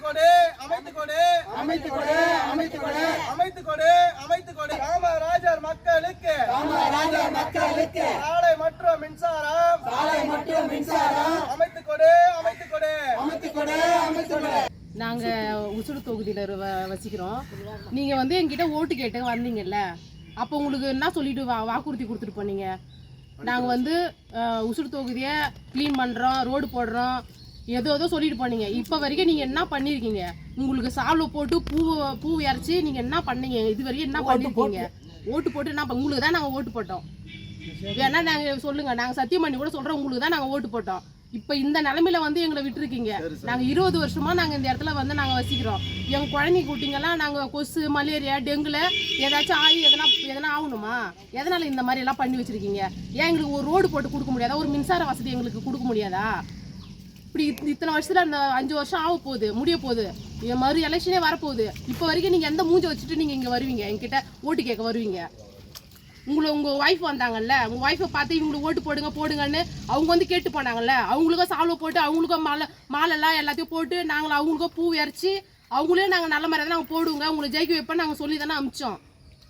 கொடு அமைத்து கொடு அமைத்து கொடு அமைத்து கொடு அமைத்து கொடு அமைத்து கொடு காமராஜர் மக்களுக்கு சாலை மற்றும் மின்சாரம் அமைத்து கொடு அமைத்து கொடு அமைத்து கொடு அமைத்து கொடு. நாங்க உசுடு தொகுதியில வசிக்கிறோம். நீங்க வந்து என்கிட்ட ஓட்டு கேட்டு வந்தீங்கல்ல, அப்போ உங்களுக்கு என்ன சொல்லிட்டு வாக்குறுதி கொடுத்துட்டு போனீங்க? நாங்க வந்து உசுடு தொகுதியை கிளீன் பண்றோம், ரோடு போடுறோம், ஏதோ சொல்லிட்டு போனீங்க. இப்போ வரைக்கும் நீங்க என்ன பண்ணிருக்கீங்க? உங்களுக்கு சால்வை போட்டு பூ இறச்சி நீங்க என்ன பண்ணீங்க? இது வரைக்கும் என்ன பண்ணிருக்கீங்க? ஓட்டு போட்டு என்ன உங்களுக்கு தான் நாங்க ஓட்டு போட்டோம். வேணா நாங்க சொல்லுங்க, நாங்க சத்தியம் பண்ணி கூட சொல்றோம், உங்களுக்கு தான் நாங்க ஓட்டு போட்டோம். இப்ப இந்த நிலைமையில வந்து எங்களை விட்டுருக்கீங்க. நாங்க 20 வருஷமா நாங்க இந்த இடத்துல வந்து நாங்க வசிக்கிறோம். எங்க குழந்தை குட்டிங்கெல்லாம் நாங்க கொசு, மலேரியா, டெங்குல ஏதாச்சும் ஆகி எதனா ஆகணுமா? எதனால இந்த மாதிரி எல்லாம் பண்ணி வச்சிருக்கீங்க? ஏன் எங்களுக்கு ஒரு ரோடு போட்டு கொடுக்க முடியாதா? ஒரு மின்சார வசதி எங்களுக்கு கொடுக்க முடியாதா? இப்படி இத்தனை வருஷத்துல அந்த 5 வருஷம் ஆக போகுது, முடிய போகுது, மறு எலெக்ஷனே வரப்போகுது. இப்போ வரைக்கும் நீங்க எந்த மூஞ்சை வச்சுட்டு நீங்க இங்க வருவீங்க, என்கிட்ட ஓட்டு கேட்க வருவீங்க? உங்க ஒய்ஃப் வந்தாங்கல்ல, உங்க ஒய்ஃபை பார்த்து இவங்களுக்கு ஓட்டு போடுங்கன்னு அவங்க வந்து கேட்டு போனாங்கல்ல, அவங்களுக்கும் சால்வை போட்டு அவங்களுக்கும் மாலெல்லாம் எல்லாத்தையும் போட்டு நாங்கள் அவங்களுக்கும் பூ இறச்சி அவங்களே நாங்கள் நல்ல மாதிரி தான் நாங்கள் போடுவோங்க, உங்களுக்கு ஜெயிக்க வைப்போம் நாங்கள் சொல்லி தானே அமிச்சோம்.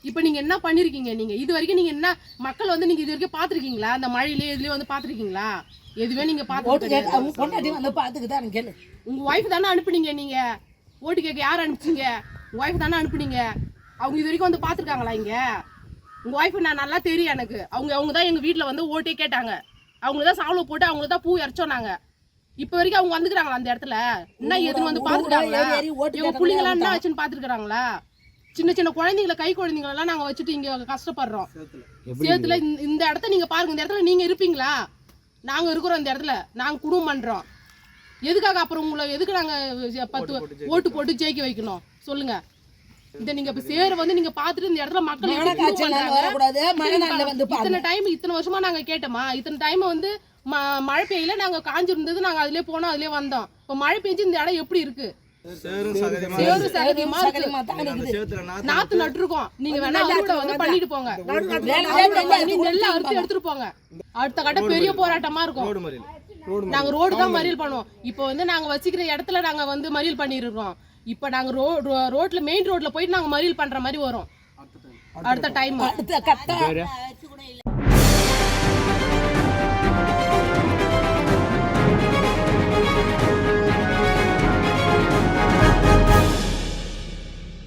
இப்போ நீங்கள் என்ன பண்ணியிருக்கீங்க? நீங்கள் இது வரைக்கும் நீங்கள் என்ன மக்கள் வந்து நீங்கள் இது வரைக்கும் பார்த்துருக்கீங்களா? அந்த மழையிலே இதுலேயே வந்து பார்த்துருக்கீங்களா? எதுவே நீங்கள் பார்த்து உங்கள் ஒய்ஃப் தானே அனுப்புனீங்க. நீங்கள் ஓட்டு கேட்க யார் அனுப்பிச்சிங்க? உங்கள் ஒய்ஃப் தானே அனுப்புனீங்க. அவங்க இது வரைக்கும் வந்து பார்த்துருக்காங்களா? இங்கே உங்கள் ஒய்ஃபு நான் நல்லா தெரியும் எனக்கு. அவங்க தான் எங்கள் வீட்டில் வந்து ஓட்டே கேட்டாங்க, அவங்களுக்கு தான் சால்வை போட்டு அவங்களுக்கு தான் பூ இறச்சோம் நாங்கள். இப்போ வரைக்கும் அவங்க வந்துக்கிறாங்களா அந்த இடத்துல? என்ன எதுன்னு வந்து பார்த்துக்கிறாங்களா? இவங்க பிள்ளைங்களாம் என்ன வச்சுன்னு பார்த்துருக்குறாங்களா? சின்ன சின்ன குழந்தைங்கள, கை குழந்தைங்களெல்லாம் நாங்கள் வச்சுட்டு இங்கே கஷ்டப்படுறோம். சேத்துல இந்த இடத்த நீங்கள் பாருங்க. இந்த இடத்துல நீங்கள் இருப்பீங்களா? நாங்கள் இருக்கிறோம் இந்த இடத்துல, நாங்கள் குடும்பம் பண்ணுறோம். எதுக்காக அப்புறம் உங்களை எதுக்கு நாங்கள் 10 ஓட்டு போட்டு ஜெயிக்க வைக்கணும் சொல்லுங்க? இதை நீங்க இப்ப சேர வந்து நீங்க பாத்துட்டு இந்த இடத்துல மக்கள் இத்தனை வருஷமா நாங்க கேட்டோமா? இத்தனை டைம் வந்து மழை பெய்யல, நாங்க காஞ்சிருந்தது, நாங்க அதுலயே போனோம், அதுலயே வந்தோம். இப்ப மழை பெஞ்சு இந்த இடம் எப்படி இருக்கு? நாத்து நட்டுருக்கோம். நீங்க வேணா அறுவடை வந்து பண்ணிட்டு போங்க, நெல்ல அறுத்து எடுத்துட்டு போங்க. அடுத்த கட்ட பெரிய போராட்டமா இருக்கும். நாங்க ரோடு தான் மறியல் பண்ணுவோம். இப்போ வந்து நாங்க வச்சுக்கிற இடத்துல நாங்க வந்து மறியல் பண்ணிருக்கோம். இப்ப நாங்க ரோட்ல மெயின் ரோட்ல போயிட்டு நாங்க மறியல் பண்ற மாதிரி வரும் அடுத்த டைம்.